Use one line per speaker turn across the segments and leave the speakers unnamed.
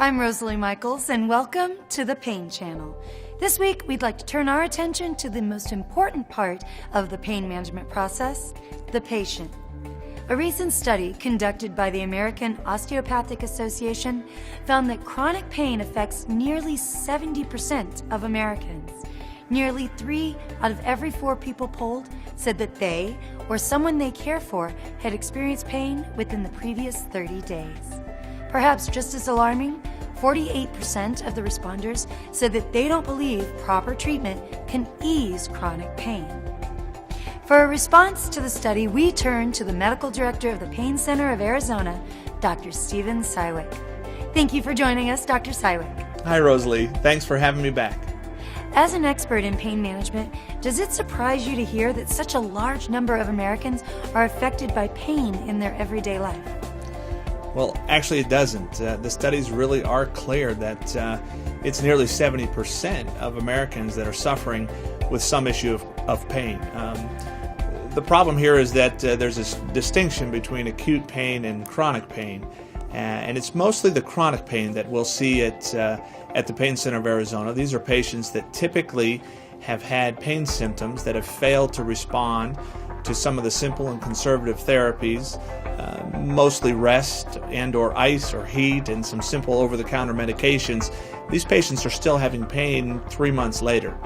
I'm Rosalie Michaels, and welcome to the Pain Channel. This week, we'd like to turn our attention to the most important part of the pain management process, the patient. A recent study conducted by the American Osteopathic Association found that chronic pain affects nearly 70% of Americans. Nearly 3 out of every 4 people polled said that they or someone they care for had experienced pain within the previous 30 days. Perhaps just as alarming, 48% of the responders said that they don't believe proper treatment can ease chronic pain. For a response to the study, we turn to the medical director of the Pain Center of Arizona, Dr. Steven Sywick. Thank you for joining us, Dr. Sywick.
Hi, Rosalie. Thanks for having me back.
As an expert in pain management, does it surprise you to hear that such a large number of Americans are affected by pain in their everyday life?
Well, actually it doesn't. The studies really are clear that it's nearly 70% of Americans that are suffering with some issue of pain. The problem here is that there's this distinction between acute pain and chronic pain. And it's mostly the chronic pain that we'll see at the Pain Center of Arizona. These are patients that typically have had pain symptoms that have failed to respond to some of the simple and conservative therapies, mostly rest and or ice or heat and some simple over-the-counter medications. These patients are still having pain 3 months later.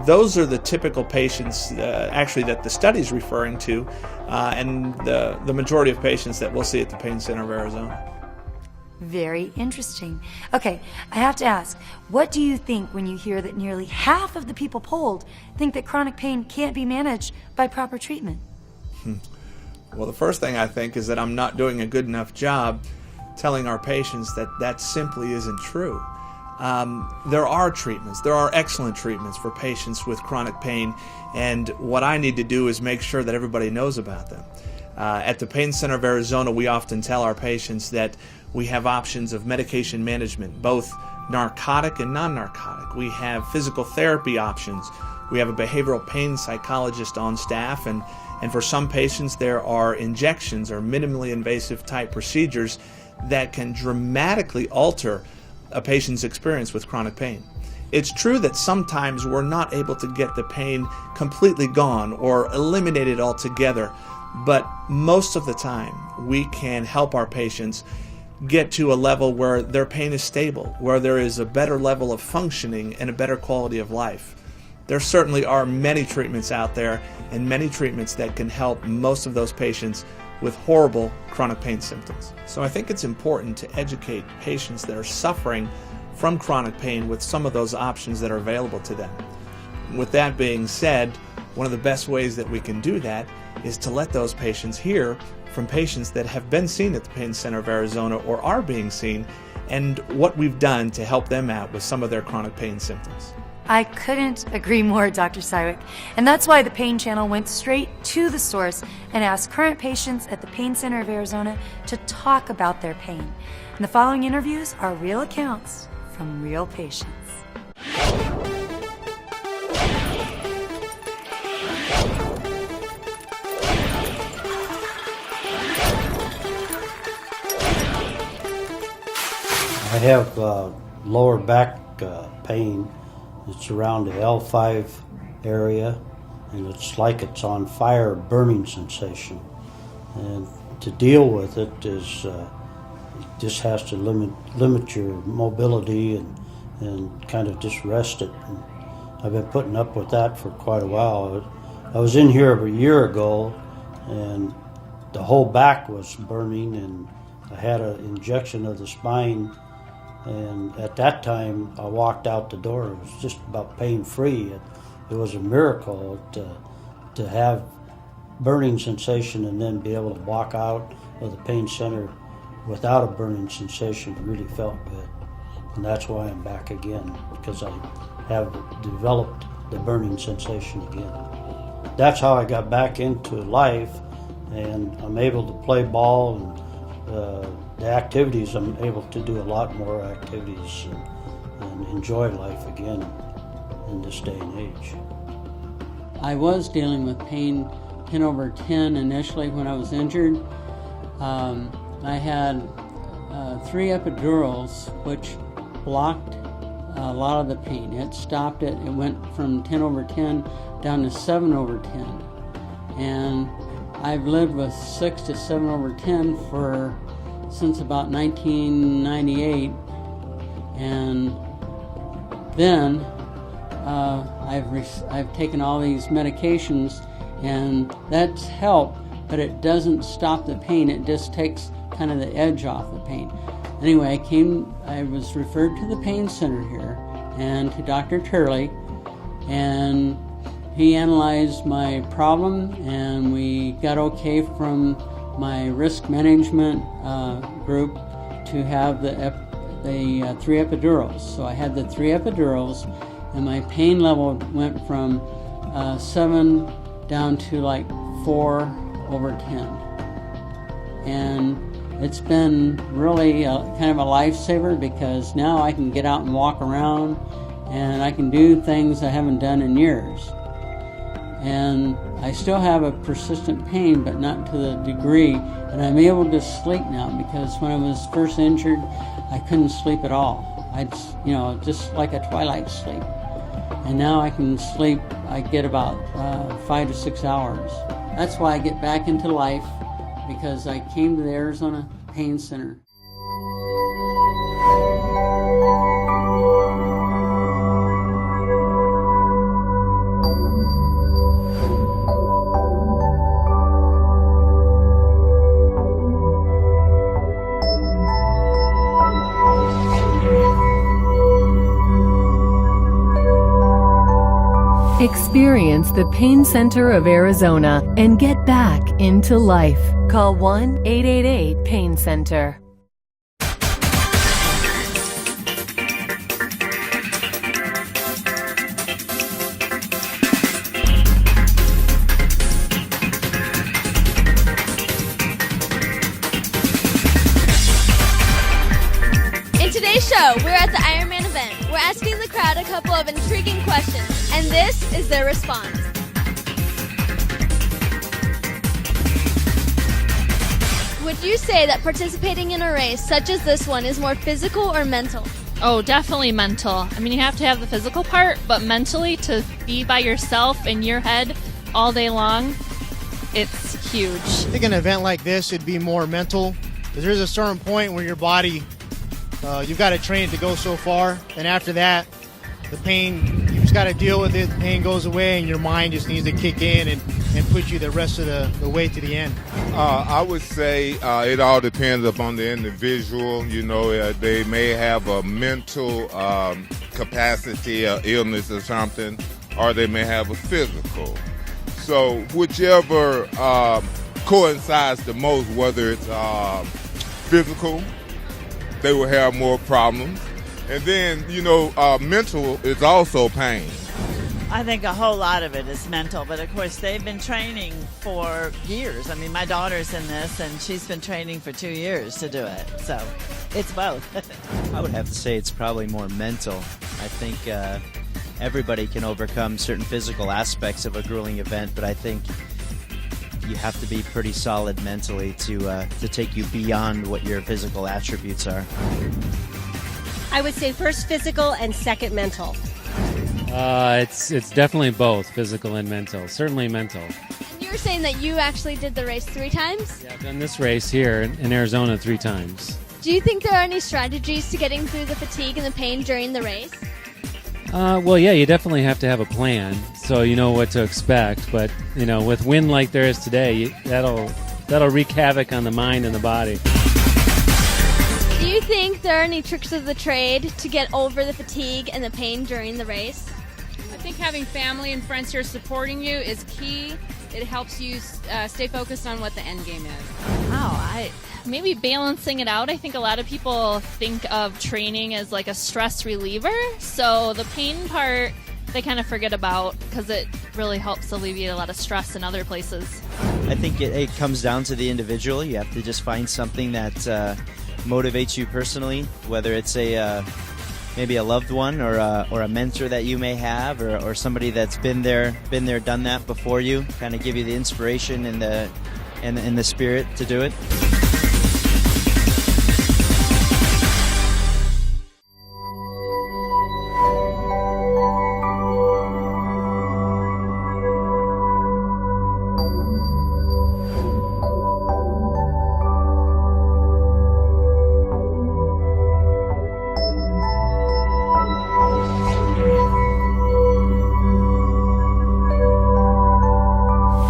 Those are the typical patients actually that the study is referring to, and the majority of patients that we'll see at the Pain Center of Arizona.
Very interesting. Okay, I have to ask, what do you think when you hear that nearly half of the people polled think that chronic pain can't be managed by proper treatment?
Well, the first thing I think is that I'm not doing a good enough job telling our patients that that simply isn't true. There are treatments. There are excellent treatments for patients with chronic pain, and what I need to do is make sure that everybody knows about them. At the Pain Center of Arizona, we often tell our patients that we have options of medication management, both narcotic and non-narcotic. We have physical therapy options. We have a behavioral pain psychologist on staff, and for some patients there are injections or minimally invasive type procedures that can dramatically alter a patient's experience with chronic pain. It's true that sometimes we're not able to get the pain completely gone or eliminated altogether, but most of the time we can help our patients get to a level where their pain is stable, where there is a better level of functioning and a better quality of life. There certainly are many treatments out there and many treatments that can help most of those patients with horrible chronic pain symptoms. So I think it's important to educate patients that are suffering from chronic pain with some of those options that are available to them. With that being said, one of the best ways that we can do that is to let those patients hear from patients that have been seen at the Pain Center of Arizona or are being seen, and what we've done to help them out with some of their chronic pain symptoms.
I couldn't agree more, Dr. Sywick. And that's why the Pain Channel went straight to the source and asked current patients at the Pain Center of Arizona to talk about their pain. And the following interviews are real accounts from real patients.
I have lower back pain. It's around the L5 area, and it's like it's on fire, burning sensation. And to deal with it is it just has to limit your mobility and kind of just rest it. And I've been putting up with that for quite a while. I was in here a year ago, and the whole back was burning, and I had an injection of the spine. And at that time, I walked out the door. It was just about pain-free. It was a miracle to have burning sensation and then be able to walk out of the pain center without a burning sensation. It really felt good. And that's why I'm back again, because I have developed the burning sensation again. That's how I got back into life, and I'm able to play ball and the activities, I'm able to do a lot more activities and enjoy life again in this day and age.
I was dealing with pain 10/10 initially when I was injured. I had 3 epidurals, which blocked a lot of the pain. It stopped it. It went from 10/10 down to 7/10. And I've lived with 6 to 7/10 since about 1998. And then I've taken all these medications, and that's helped, but it doesn't stop the pain. It just takes kind of the edge off the pain. Anyway, I was referred to the pain center here and to Dr. Turley, and he analyzed my problem, and we got okay from my risk management group to have the 3 epidurals. So I had the 3 epidurals, and my pain level went from 7 down to like 4/10. And it's been really kind of a lifesaver, because now I can get out and walk around, and I can do things I haven't done in years. And I still have a persistent pain, but not to the degree, and I'm able to sleep now, because when I was first injured, I couldn't sleep at all. Just like a twilight sleep. And now I can sleep, I get about 5 to 6 hours. That's why I get back into life, because I came to the Arizona Pain Center.
Experience the Pain Center of Arizona and get back into life. Call 1-888-PAIN-CENTER.
In today's show, we're at the Ironman event. We're asking the crowd a couple of intriguing questions, and this is their response. Would you say that participating in a race such as this one is more physical or mental?
Oh, definitely mental. I mean, you have to have the physical part, but mentally, to be by yourself in your head all day long, it's huge.
I think an event like this, it'd be more mental, because there's a certain point where your body, you've got to train it to go so far, and after that, the pain, you just got to deal with it, the pain goes away, and your mind just needs to kick in and put you the rest of the way to the end.
I would say it all depends upon the individual. You know, they may have a mental capacity, illness or something, or they may have a physical. So whichever coincides the most, whether it's physical, they will have more problems. And then, you know, mental is also pain.
I think a whole lot of it is mental, but of course they've been training for years. I mean, my daughter's in this, and she's been training for 2 years to do it. So it's both.
I would have to say it's probably more mental. I think everybody can overcome certain physical aspects of a grueling event, but I think you have to be pretty solid mentally to take you beyond what your physical attributes are.
I would say first physical and second mental.
It's definitely both physical and mental. Certainly mental.
And you were saying that you actually did the race 3 times?
Yeah, I've done this race here in Arizona 3 times.
Do you think there are any strategies to getting through the fatigue and the pain during the race?
Well, yeah, you definitely have to have a plan, so you know what to expect. But you know, with wind like there is today, that'll wreak havoc on the mind and the body.
Do you think there are any tricks of the trade to get over the fatigue and the pain during the race?
I think having family and friends here supporting you is key. It helps you stay focused on what the end game is.
Maybe balancing it out. I think a lot of people think of training as like a stress reliever, so the pain part they kind of forget about, because it really helps alleviate a lot of stress in other places.
I think it comes down to the individual. You have to just find something that motivates you personally, whether it's maybe a loved one or a mentor that you may have, or somebody that's been there, done that before you, kind of give you the inspiration and the spirit to do it.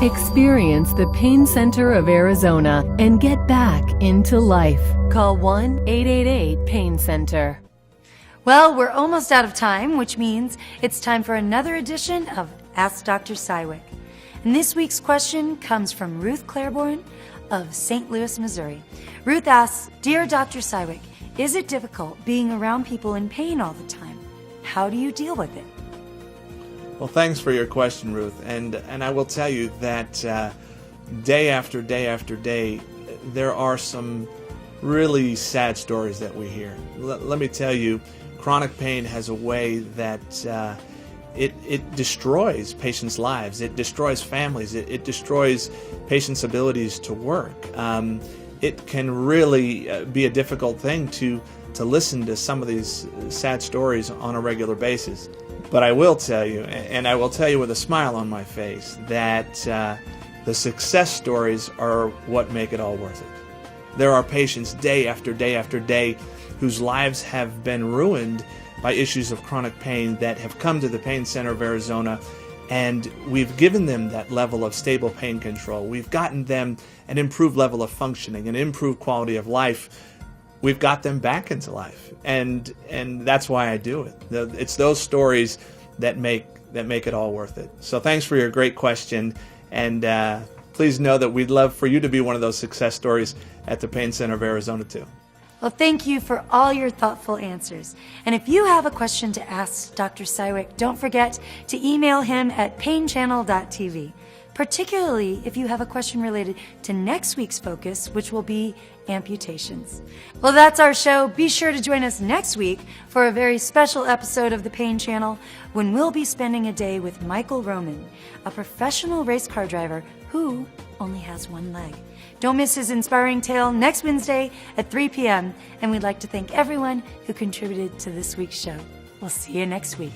Experience the Pain Center of Arizona and get back into life. Call 1-888-PAIN-CENTER.
Well, we're almost out of time, which means it's time for another edition of Ask Dr. Cywick. And this week's question comes from Ruth Claiborne of St. Louis, Missouri. Ruth asks, Dear Dr. Cywick, is it difficult being around people in pain all the time? How do you deal with it?
Well, thanks for your question, Ruth. And I will tell you that day after day after day, there are some really sad stories that we hear. Let me tell you, chronic pain has a way that it destroys patients' lives. It destroys families. It destroys patients' abilities to work. It can really be a difficult thing to listen to some of these sad stories on a regular basis. But I will tell you, and I will tell you with a smile on my face, that the success stories are what make it all worth it. There are patients day after day after day whose lives have been ruined by issues of chronic pain that have come to the Pain Center of Arizona, and we've given them that level of stable pain control. We've gotten them an improved level of functioning, an improved quality of life. We've got them back into life, and that's why I do it. It's those stories that make it all worth it. So thanks for your great question, and please know that we'd love for you to be one of those success stories at the Pain Center of Arizona too.
Well, thank you for all your thoughtful answers. And if you have a question to ask Dr. Cywick, don't forget to email him at painchannel.tv, particularly if you have a question related to next week's focus, which will be amputations. Well, that's our show. Be sure to join us next week for a very special episode of the Pain Channel when we'll be spending a day with Michael Roman, a professional race car driver who only has one leg. Don't miss his inspiring tale next Wednesday at 3 p.m. And we'd like to thank everyone who contributed to this week's show. We'll see you next week.